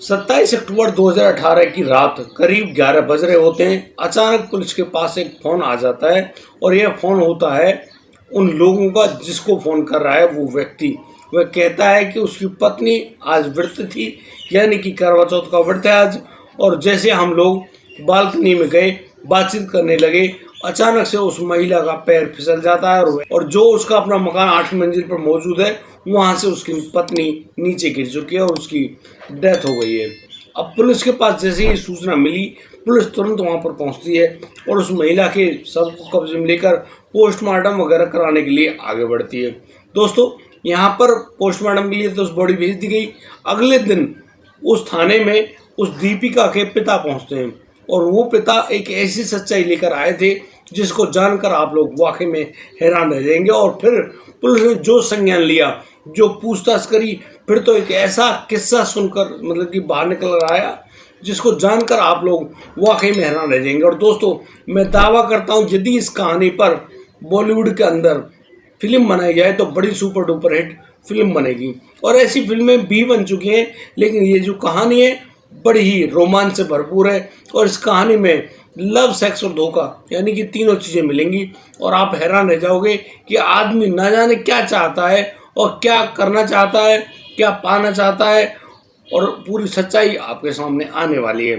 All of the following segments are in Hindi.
27 अक्टूबर 2018 की रात करीब 11 बज रहे होते हैं। अचानक पुलिस के पास एक फ़ोन आ जाता है और यह फ़ोन होता है उन लोगों का जिसको फ़ोन कर रहा है वो व्यक्ति। वह कहता है कि उसकी पत्नी आज व्रत थी, यानी कि करवा चौथ का व्रत है आज। और जैसे हम लोग बालकनी में गए, बातचीत करने लगे, अचानक से उस महिला का पैर फिसल जाता है और जो उसका अपना मकान 8वीं मंजिल पर मौजूद है, वहाँ से उसकी पत्नी नीचे गिर चुकी है और उसकी डेथ हो गई है। अब पुलिस के पास जैसे ही सूचना मिली, पुलिस तुरंत वहाँ पर पहुँचती है और उस महिला के शव को कब्जे में लेकर पोस्टमार्टम वगैरह कराने के लिए आगे बढ़ती है। दोस्तों, यहाँ पर पोस्टमार्टम के लिए तो उस बॉडी भेज दी गई। अगले दिन उस थाने में उस दीपिका के पिता पहुँचते हैं और वो पिता एक ऐसी सच्चाई लेकर आए थे जिसको जानकर आप लोग वाकई में हैरान रह जाएंगे। और फिर पुलिस ने जो संज्ञान लिया, जो पूछताछ करी, फिर तो एक ऐसा किस्सा सुनकर मतलब कि बाहर निकल कर आया जिसको जानकर आप लोग वाकई में हैरान रह जाएंगे। और दोस्तों, मैं दावा करता हूँ यदि इस कहानी पर बॉलीवुड के अंदर फिल्म बनाई जाए तो बड़ी सुपर डुपर हिट फिल्म बनेगी। और ऐसी फिल्में भी बन चुकी हैं, लेकिन ये जो कहानी है बड़ी ही रोमांच से भरपूर है। और इस कहानी में लव, सेक्स और धोखा यानी कि तीनों चीज़ें मिलेंगी और आप हैरान रह जाओगे कि आदमी ना जाने क्या चाहता है और क्या करना चाहता है, क्या पाना चाहता है, और पूरी सच्चाई आपके सामने आने वाली है।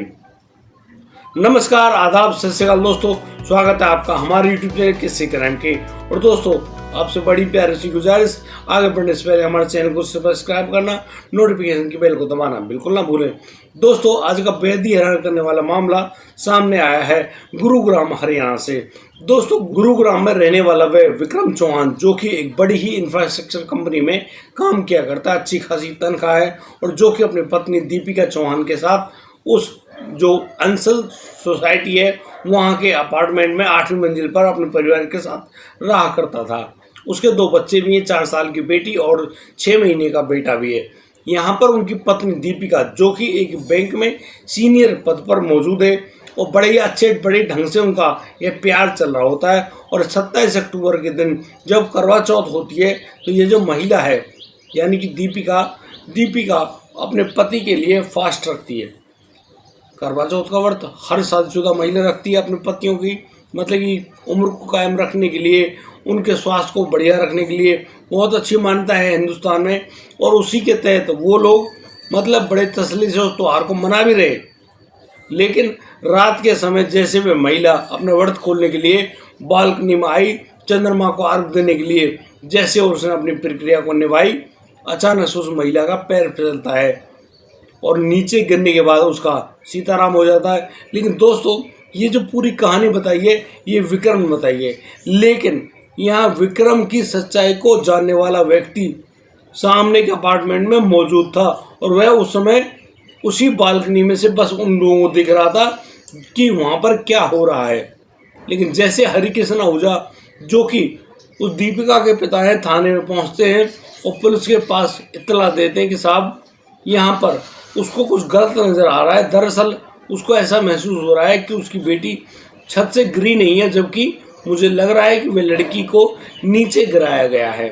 नमस्कार, आदाब, सत श्री अकाल दोस्तों, स्वागत है आपका हमारे यूट्यूब चैनल किस्से क्राइम के। और दोस्तों, आपसे बड़ी प्यारी सी गुजारिश, आगे बढ़ने से पहले हमारे चैनल को सब्सक्राइब करना, नोटिफिकेशन की बेल को दबाना बिल्कुल ना भूलें। दोस्तों, आज का बेहद ही हैरान करने वाला मामला सामने आया है गुरुग्राम हरियाणा से। दोस्तों, गुरुग्राम में रहने वाला वह विक्रम चौहान, जो कि एक बड़ी ही इंफ्रास्ट्रक्चर कंपनी में काम किया करता है, अच्छी खासी तनख्वाह है, और जो कि अपनी पत्नी दीपिका चौहान के साथ उस जो अंसल सोसाइटी है वहाँ के अपार्टमेंट में 8वीं मंजिल पर अपने परिवार के साथ रहा करता था। उसके 2 बच्चे भी हैं, 4 साल की बेटी और 6 महीने का बेटा भी है। यहाँ पर उनकी पत्नी दीपिका, जो कि एक बैंक में सीनियर पद पर मौजूद है, और बड़े ही अच्छे बड़े ढंग से उनका यह प्यार चल रहा होता है। और 27 अक्टूबर के दिन जब करवा चौथ होती है तो ये जो महिला है यानी कि दीपिका अपने पति के लिए फास्ट रखती है। करवा चौथ का व्रत हर शादीशुदा महिला रखती है अपने पतियों की, मतलब कि उम्र को कायम रखने के लिए, उनके स्वास्थ्य को बढ़िया रखने के लिए बहुत अच्छी मान्यता है हिंदुस्तान में। और उसी के तहत वो लोग मतलब बड़े तसल्ली से उस त्यौहार को मना भी रहे। लेकिन रात के समय जैसे वे महिला अपने व्रत खोलने के लिए बालकनी में आई, चंद्रमा को अर्घ देने के लिए, जैसे उसने अपनी प्रक्रिया को निभाई, अचानक से उस महिला का पैर फिसलता है और नीचे गिरने के बाद उसका सीताराम हो जाता है। लेकिन दोस्तों, ये जो पूरी कहानी बताई है ये विक्रम ने बताई है, लेकिन यहाँ विक्रम की सच्चाई को जानने वाला व्यक्ति सामने के अपार्टमेंट में मौजूद था और वह उस समय उसी बालकनी में से बस उन लोगों को दिख रहा था कि वहाँ पर क्या हो रहा है। लेकिन जैसे हरिकृष्ण आहूजा, जो कि उस दीपिका के पिता हैं, थाने में पहुँचते हैं और पुलिस के पास इत्तला देते हैं कि साहब यहाँ पर उसको कुछ गलत नज़र आ रहा है। दरअसल उसको ऐसा महसूस हो रहा है कि उसकी बेटी छत से गिरी नहीं है, जबकि मुझे लग रहा है कि वह लड़की को नीचे गिराया गया है।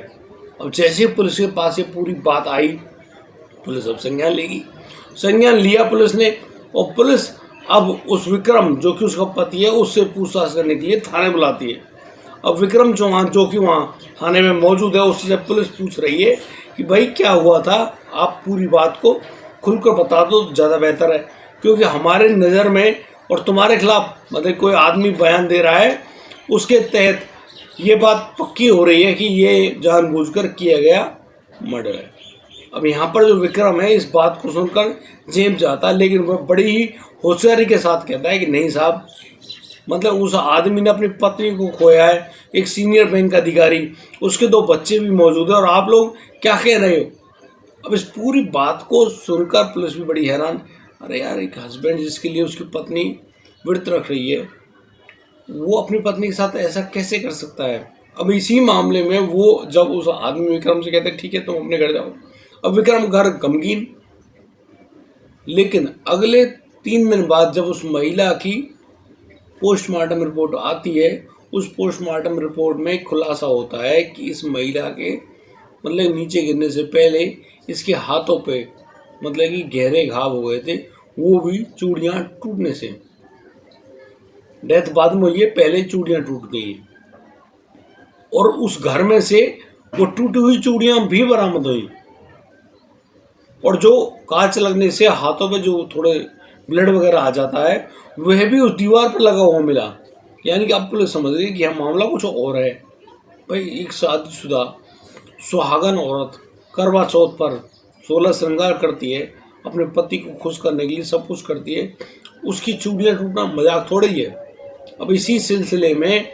अब जैसे पुलिस के पास ये पूरी बात आई, पुलिस अब संज्ञान लिया पुलिस ने, और पुलिस अब उस विक्रम, जो कि उसका पति है, उससे पूछताछ करने के लिए थाने बुलाती है। अब विक्रम चौहान, जो कि वहाँ थाने में मौजूद है, उससे जब पुलिस पूछ रही है कि भाई क्या हुआ था, आप पूरी बात को खुलकर बता दो तो ज़्यादा बेहतर है, क्योंकि हमारे नज़र में और तुम्हारे खिलाफ मतलब कोई आदमी बयान दे रहा है, उसके तहत ये बात पक्की हो रही है कि ये जानबूझकर किया गया मर्डर है। अब यहाँ पर जो विक्रम है इस बात को सुनकर जेब जाता है, लेकिन वह बड़ी ही होशियारी के साथ कहता है कि नहीं साहब, मतलब उस आदमी ने अपनी पत्नी को खोया है, एक सीनियर बैंक अधिकारी, उसके 2 बच्चे भी मौजूद है, और आप लोग क्या कह रहे हो। अब इस पूरी बात को सुनकर पुलिस भी बड़ी हैरान, अरे यार, एक हस्बैंड जिसके लिए उसकी पत्नी व्रत रख रही है, वो अपनी पत्नी के साथ ऐसा कैसे कर सकता है। अब इसी मामले में वो जब उस आदमी विक्रम से कहते हैं ठीक है तुम अपने घर जाओ, अब विक्रम घर गमगीन। लेकिन अगले 3 दिन बाद जब उस महिला की पोस्टमार्टम रिपोर्ट आती है, उस पोस्टमार्टम रिपोर्ट में खुलासा होता है कि इस महिला के मतलब नीचे गिरने से पहले इसके हाथों पे मतलब कि गहरे घाव हो गए थे, वो भी चूड़ियाँ टूटने से। डेथ बाद में हुई है, पहले चूड़ियाँ टूट गई और उस घर में से वो टूटी हुई चूड़ियाँ भी बरामद हुई और जो कांच लगने से हाथों पे जो थोड़े ब्लड वगैरह आ जाता है वह भी उस दीवार पर लगा हुआ मिला। यानी कि आप पुलिस समझ रही है कि यह मामला कुछ और है। भाई एक शादीशुदा सुहागन औरत करवा चौथ पर 16 श्रृंगार करती है, अपने पति को खुश करने के लिए सब कुछ करती है, उसकी चूड़ियाँ टूटना मजाक थोड़ी है। अब इसी सिलसिले में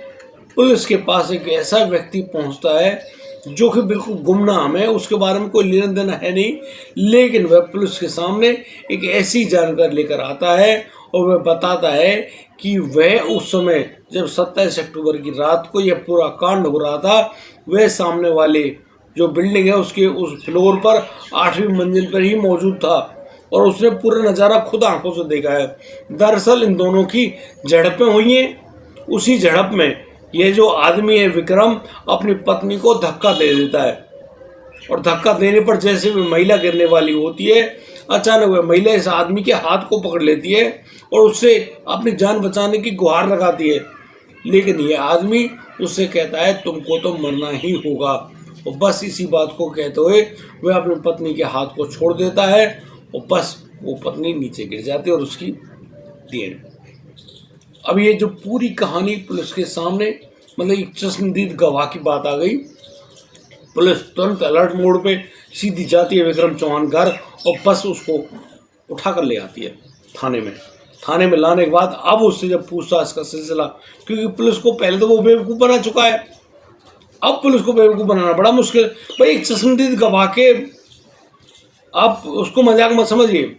पुलिस के पास एक ऐसा व्यक्ति पहुंचता है जो कि बिल्कुल गुमनाम है, उसके बारे में कोई लेना देना है नहीं, लेकिन वह पुलिस के सामने एक ऐसी जानकारी लेकर आता है और वह बताता है कि वह उस समय जब 27 अक्टूबर की रात को यह पूरा कांड हो रहा था, वह सामने वाले जो बिल्डिंग है उसके उस फ्लोर पर 8वीं मंजिल पर ही मौजूद था और उसने पूरा नज़ारा खुद आंखों से देखा है। दरअसल इन दोनों की झड़पें हुई हैं। उसी झड़प में ये जो आदमी है विक्रम अपनी पत्नी को धक्का दे देता है और धक्का देने पर जैसे भी महिला गिरने वाली होती है, अचानक वह महिला इस आदमी के हाथ को पकड़ लेती है और उससे अपनी जान बचाने की गुहार लगाती है। लेकिन यह आदमी उससे कहता है तुमको तो मरना ही होगा और बस इसी बात को कहते हुए वह अपनी पत्नी के हाथ को छोड़ देता है और बस वो पत्नी नीचे गिर जाती है और उसकी देर। अब ये जो पूरी कहानी पुलिस के सामने मतलब एक चश्मदीद गवाह की बात आ गई। पुलिस तुरंत अलर्ट मोड पे सीधी जाती है विक्रम चौहान घर और बस उसको उठा कर ले आती है थाने में लाने के बाद अब उससे जब पूछताछ का सिलसिला, क्योंकि पुलिस को पहले तो वो बेवकूफ़ बना चुका है, अब पुलिस को बेवकूफ़ बनाना बड़ा मुश्किल। भाई एक चश्मदीद गवाह के आप उसको मजाक मत समझिए,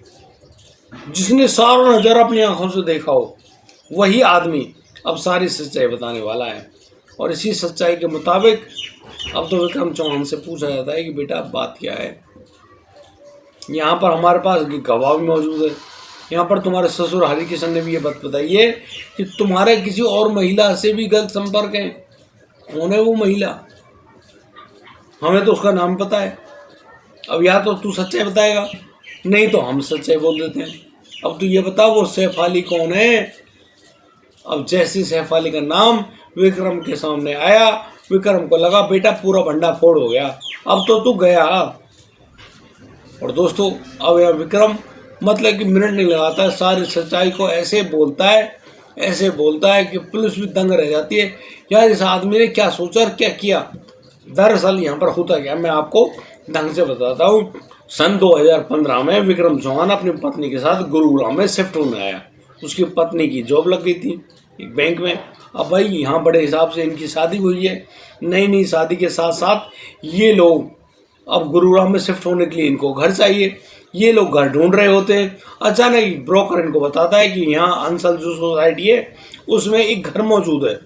जिसने सारा नज़ारा अपनी आंखों से देखा हो वही आदमी अब सारी सच्चाई बताने वाला है। और इसी सच्चाई के मुताबिक अब तो विक्रम चौहान से पूछा जाता है कि बेटा बात क्या है। यहाँ पर हमारे पास गवाह भी मौजूद है, यहाँ पर तुम्हारे ससुर हरिकिशन ने भी ये बात बताई है कि तुम्हारे किसी और महिला से भी गलत संपर्क है। कौन है वो महिला? हमें तो उसका नाम पता है। अब या तो तू सच्चाई बताएगा, नहीं तो हम सच्चाई बोल देते हैं। अब तू ये बता वो सैफ अली कौन है। अब जैसे सैफ अली का नाम विक्रम के सामने आया, विक्रम को लगा बेटा पूरा भंडा फोड़ हो गया, अब तो तू गया। और दोस्तों अब यह विक्रम मतलब कि मिनट नहीं लगाता है, सारी सच्चाई को ऐसे बोलता है कि पुलिस भी दंग रह जाती है, यार इस आदमी ने क्या सोचा और क्या किया। दरअसल यहाँ पर होता क्या मैं आपको ढंग से बताता हूँ। सन 2015 में विक्रम चौहान अपनी पत्नी के साथ गुरुग्राम में शिफ्ट होने आया। उसकी पत्नी की जॉब लग गई थी एक बैंक में। अब भाई यहाँ बड़े हिसाब से इनकी शादी हुई है। नई शादी के साथ साथ ये लोग अब गुरुग्राम में शिफ्ट होने के लिए इनको घर चाहिए। ये लोग घर ढूंढ रहे होते हैं, अचानक ब्रोकर इनको बताता है कि यहाँ अंसल जो सोसाइटी है उसमें एक घर मौजूद है।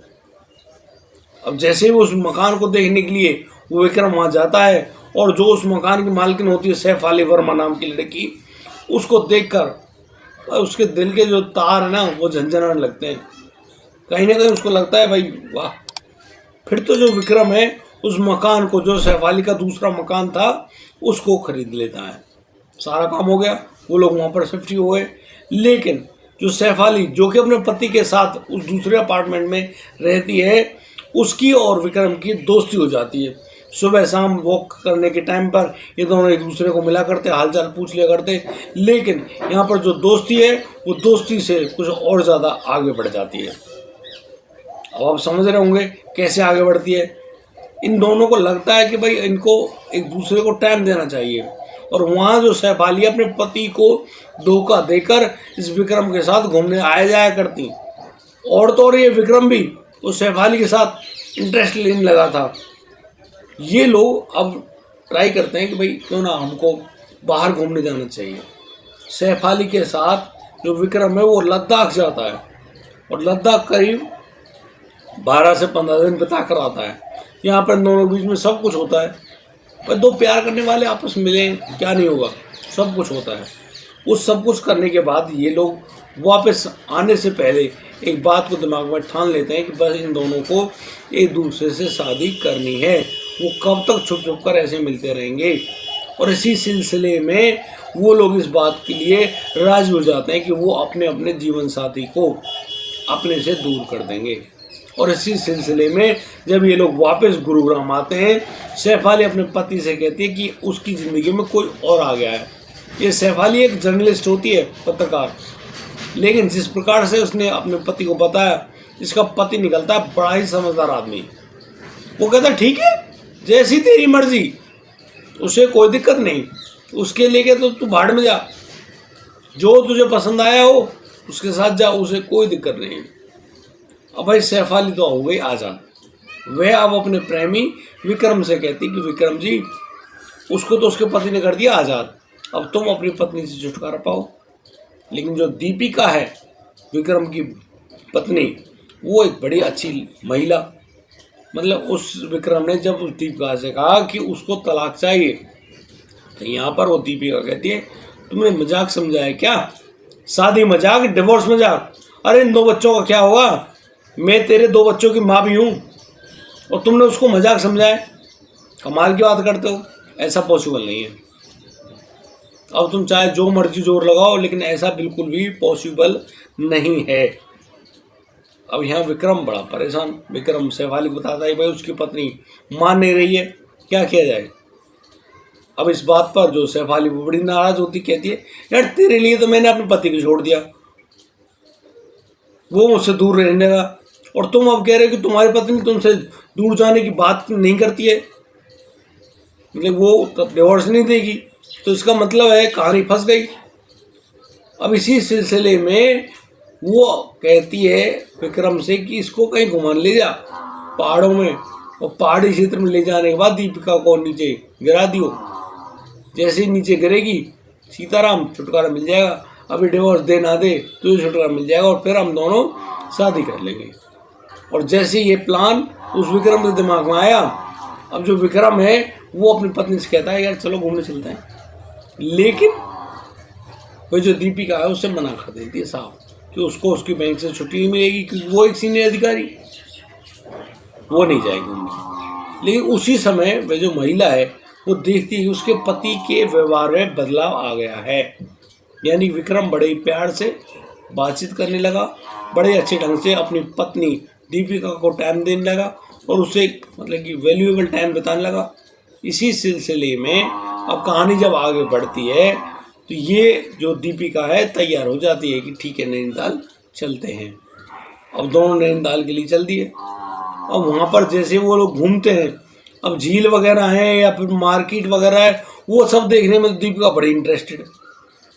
अब जैसे ही उस मकान को देखने के लिए वो विक्रम वहाँ जाता है और जो उस मकान की मालकिन होती है सैफ अली वर्मा नाम की लड़की, उसको देखकर उसके दिल के जो तार है ना वो झंझनाने लगते हैं। कहीं ना कहीं उसको लगता है भाई वाह, फिर तो जो विक्रम है उस मकान को, जो सैफ अली का दूसरा मकान था, उसको खरीद लेता है। सारा काम हो गया, वो लोग वहाँ पर शिफ्ट हो गए। लेकिन जो सैफ अली जो कि अपने पति के साथ उस दूसरे अपार्टमेंट में रहती है, उसकी और विक्रम की दोस्ती हो जाती है। सुबह शाम वॉक करने के टाइम पर ये दोनों एक दूसरे को मिला करते, हालचाल पूछ लिया करते। लेकिन यहाँ पर जो दोस्ती है वो दोस्ती से कुछ और ज़्यादा आगे बढ़ जाती है। अब आप समझ रहे होंगे कैसे आगे बढ़ती है। इन दोनों को लगता है कि भाई इनको एक दूसरे को टाइम देना चाहिए और वहाँ जो सैफ अली अपने पति को धोखा देकर इस विक्रम के साथ घूमने आया जाया करती। और तो और ये विक्रम भी उस सैफ अली के साथ इंटरेस्ट लेने लगा था। ये लोग अब ट्राई करते हैं कि भाई क्यों ना हमको बाहर घूमने जाना चाहिए। सैफ अली के साथ जो विक्रम है वो लद्दाख जाता है और लद्दाख करीब 12 से 15 दिन बिता कर आता है। यहाँ पर दोनों बीच में सब कुछ होता है। पर दो प्यार करने वाले आपस में मिले, क्या नहीं होगा, सब कुछ होता है। उस सब कुछ करने के बाद ये लोग वापस आने से पहले एक बात को दिमाग में ठान लेते हैं कि बस इन दोनों को एक दूसरे से शादी करनी है। वो कब तक छुप छुप कर ऐसे मिलते रहेंगे। और इसी सिलसिले में वो लोग इस बात के लिए राजी हो जाते हैं कि वो अपने अपने जीवन साथी को अपने से दूर कर देंगे। और इसी सिलसिले में जब ये लोग वापस गुरुग्राम आते हैं, सैफ अली अपने पति से कहती है कि उसकी ज़िंदगी में कोई और आ गया है। ये सैफ अली एक जर्नलिस्ट होती है, पत्रकार, लेकिन जिस प्रकार से उसने अपने पति को बताया, इसका पति निकलता है बड़ा ही समझदार आदमी। वो कहता है ठीक है, जैसी तेरी मर्जी, उसे कोई दिक्कत नहीं, उसके लेके तो तू भाड़ में जा, जो तुझे पसंद आया हो उसके साथ जा, उसे कोई दिक्कत नहीं। अब भाई सैफ अली तो हो गई आज़ाद। वह अब अपने प्रेमी विक्रम से कहती कि विक्रम जी, उसको तो उसके पति ने कर दिया आज़ाद, अब तुम अपनी पत्नी से छुटकारा पाओ। लेकिन जो दीपिका है, विक्रम की पत्नी, वो एक बड़ी अच्छी महिला, मतलब उस विक्रम ने जब उस दीपिका से कहा कि उसको तलाक चाहिए, तो यहाँ पर वो दीपिका कहती है तुमने मजाक समझा है क्या? शादी मजाक, डिवोर्स मजाक? अरे इन 2 बच्चों का क्या होगा? मैं तेरे 2 बच्चों की माँ भी हूँ और तुमने उसको मजाक समझा है? कमाल की बात करते हो, ऐसा पॉसिबल नहीं है। अब तुम चाहे जो मर्जी जोर लगाओ, लेकिन ऐसा बिल्कुल भी पॉसिबल नहीं है। अब यहाँ विक्रम बड़ा परेशान। विक्रम सैफ अली को बताता है भाई उसकी पत्नी मान नहीं रही है, क्या किया जाए। अब इस बात पर जो सैफ अली वो बड़ी नाराज होती, कहती है यार तेरे लिए तो मैंने अपने पति को छोड़ दिया, वो मुझसे दूर रहने लगा, और तुम अब कह रहे हो कि तुम्हारी पत्नी तुमसे दूर जाने की बात नहीं करती है, मतलब वो तो डिवोर्स नहीं देगी, तो इसका मतलब है कहानी फंस गई। अब इसी सिलसिले में वो कहती है विक्रम से कि इसको कहीं घुमान ले जा पहाड़ों में, और पहाड़ी क्षेत्र में ले जाने के बाद दीपिका को नीचे गिरा दियो, जैसे ही नीचे गिरेगी सीताराम छुटकारा मिल जाएगा, अभी डिवोर्स दे ना दे तो छुटकारा मिल जाएगा और फिर हम दोनों शादी कर लेंगे। और जैसे ये प्लान उस विक्रम के दिमाग में आया, अब जो विक्रम है वो अपनी पत्नी से कहता है यार चलो घूमने चलते हैं, लेकिन वो जो दीपिका है उससे मना कर देती है साहब कि उसको उसकी बैंक से छुट्टी नहीं मिलेगी क्योंकि वो एक सीनियर अधिकारी, वो नहीं जाएगी घूमने। लेकिन उसी समय वह जो महिला है वो देखती है कि उसके पति के व्यवहार में बदलाव आ गया है, यानी विक्रम बड़े ही प्यार से बातचीत करने लगा, बड़े अच्छे ढंग से अपनी पत्नी दीपिका को टाइम देने लगा और उसे मतलब कि वैल्यूएबल टाइम बिताने लगा। इसी सिलसिले में अब कहानी जब आगे बढ़ती है तो ये जो दीपिका है तैयार हो जाती है कि ठीक है नैनीताल चलते हैं। अब दोनों नैनीताल के लिए चल दिए। अब वहाँ पर जैसे वो लोग घूमते हैं, अब झील वगैरह है या फिर मार्केट वगैरह है, वो सब देखने में दीपिका बड़ी इंटरेस्टेड है,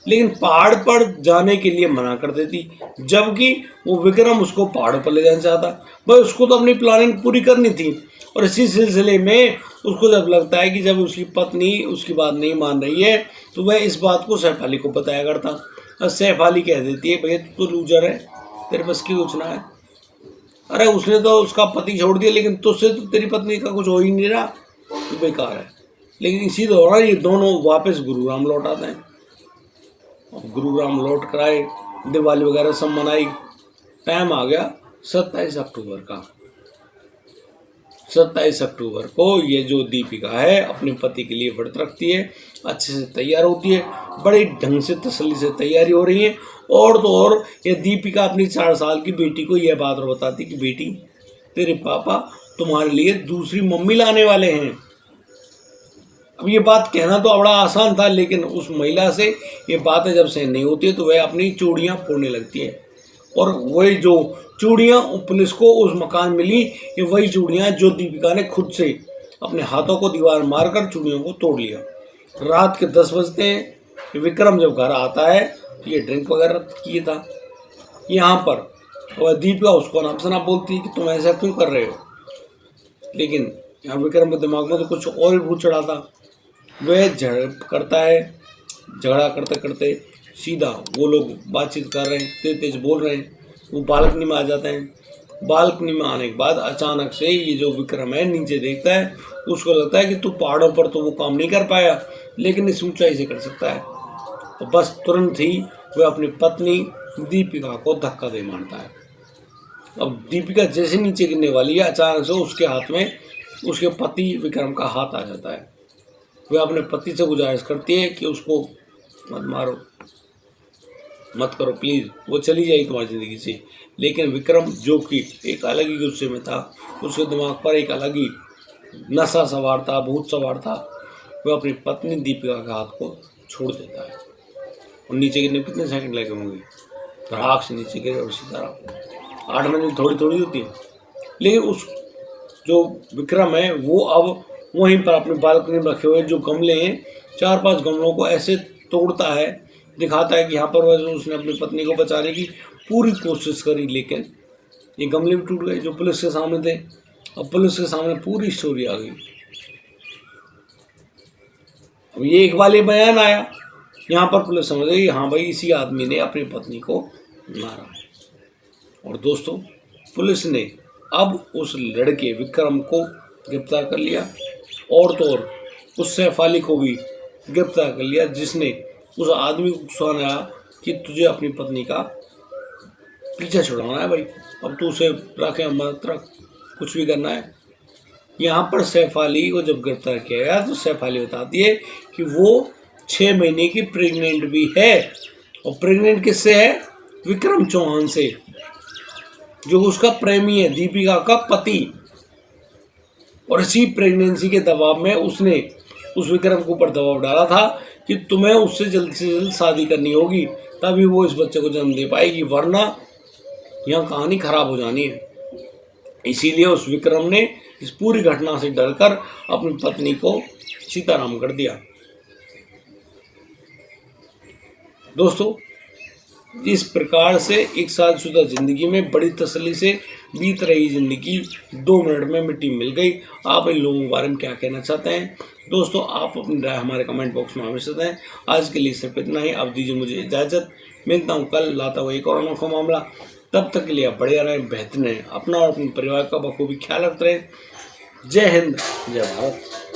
लेकिन पहाड़ पर जाने के लिए मना कर देती, जबकि वो विक्रम उसको पहाड़ों पर ले जाना चाहता। भाई उसको तो अपनी प्लानिंग पूरी करनी थी। और इसी सिलसिले में उसको जब लगता है कि जब उसकी पत्नी उसकी बात नहीं मान रही है तो वह इस बात को सैफ अली को बताया करता, और सैफ अली कह देती है भैया तू तो लूजर है, तेरे बस की कुछ ना है। अरे उसने तो उसका पति छोड़ दिया, लेकिन तुझसे तो तेरी पत्नी का कुछ हो ही नहीं रहा, तो बेकार है। लेकिन इसी दौरान ये दोनों वापस गुरुग्राम लौट आते हैं। गुरुग्राम लौट कर आए, दिवाली वगैरह सब मनाई। टाइम आ गया 27 अक्टूबर का। 27 अक्टूबर को ये जो दीपिका है अपने पति के लिए व्रत रखती है, अच्छे से तैयार होती है, बड़े ढंग से तसल्ली से तैयारी हो रही है। और तो और ये दीपिका अपनी 4 साल की बेटी को यह बात बताती कि बेटी तेरे पापा तुम्हारे लिए दूसरी मम्मी लाने वाले हैं। अब ये बात कहना तो बड़ा आसान था, लेकिन उस महिला से ये बातें जब सहन नहीं होती है तो वह अपनी चूड़ियाँ फोड़ने लगती है। और वही जो चूड़ियाँ पुलिस को उस मकान मिली, ये वही चूड़ियाँ जो दीपिका ने खुद से अपने हाथों को दीवार मारकर चूड़ियों को तोड़ लिया। रात के 10 बजते हैं। विक्रम जब घर आता है तो ये ड्रिंक वगैरह किए था यहाँ पर, और दीपिका उसको नाम से ना बोलती है कि तुम ऐसा क्यों कर रहे हो। लेकिन यहाँ विक्रम के दिमाग में तो कुछ और ही भूत चढ़ा था। वह झगड़ा करते करते सीधा वो लोग बातचीत कर रहे हैं, तेज तेज बोल रहे हैं, वो बालकनी में आ जाते हैं। बालकनी में आने के बाद अचानक से ये जो विक्रम है नीचे देखता है, उसको लगता है कि तू पहाड़ों पर तो वो काम नहीं कर पाया, लेकिन इस ऊंचाई से कर सकता है। तो बस तुरंत ही वह अपनी पत्नी दीपिका को धक्का दे मारता है। अब दीपिका जैसे नीचे गिरने वाली है, अचानक से उसके हाथ में उसके पति विक्रम का हाथ आ जाता है। वह अपने पति से गुजारिश करती है कि उसको मत मारो, मत करो प्लीज़, वो चली जाएगी तुम्हारी ज़िंदगी से। लेकिन विक्रम जो कि एक अलग ही गुस्से में था, उसके दिमाग पर एक अलग ही नशा सवार था, भूत सवार था। वह अपनी पत्नी दीपिका के हाथ को छोड़ देता है और नीचे गिरने कितने सेकंड लगे होंगे, आग से नीचे गिरे और उसी तरह 8 महीने थोड़ी थोड़ी होती है। लेकिन उस जो विक्रम है वो अब वहीं पर अपने बालकनी में रखे हुए जो गमले हैं, 4-5 गमलों को ऐसे तोड़ता है, दिखाता है कि यहाँ पर वह उसने अपनी पत्नी को बचाने की पूरी कोशिश करी, लेकिन ये गमले भी टूट गए जो पुलिस के सामने थे। अब पुलिस के सामने पूरी स्टोरी आ गई। अब ये इकबाल ये बयान आया, यहाँ पर पुलिस समझ गई हाँ भाई इसी आदमी ने अपनी पत्नी को मारा। और दोस्तों पुलिस ने अब उस लड़के विक्रम को गिरफ्तार कर लिया और तो और उस सैफ अली को भी गिरफ्तार कर लिया जिसने उस आदमी को सुनाया कि तुझे अपनी पत्नी का पीछा छुड़ाना है भाई, अब तू उसे रखे मत रख, कुछ भी करना है। यहाँ पर सैफ अली को जब गिरफ्तार किया गया तो सैफ अली बताती है कि वो 6 महीने की प्रेग्नेंट भी है, और प्रेग्नेंट किससे है? विक्रम चौहान से, जो उसका प्रेमी है, दीपिका का पति। और इसी प्रेगनेंसी के दबाव में उसने उस विक्रम के ऊपर दबाव डाला था कि तुम्हें उससे जल्द से जल्द शादी करनी होगी, तभी वो इस बच्चे को जन्म दे पाएगी, वरना यहाँ कहानी खराब हो जानी है। इसीलिए उस विक्रम ने इस पूरी घटना से डरकर अपनी पत्नी को सीताराम कर दिया। दोस्तों इस प्रकार से एक शादीशुदा जिंदगी में बड़ी तसल्ली से बीत रही जिंदगी 2 मिनट में मिट्टी मिल गई। आप इन लोगों के बारे में क्या कहना चाहते हैं? दोस्तों आप अपनी राय हमारे कमेंट बॉक्स में हमेशा दें। आज के लिए सिर्फ इतना ही, अब दीजिए मुझे इजाज़त। मिलता हूँ कल, लाता हुआ एक और अनोखा मामला। तब तक के लिए आप बढ़िया रहें, बेहतर रहें, अपना और अपने परिवार का बखूबी ख्याल रखते रहें। जय हिंद, जय भारत।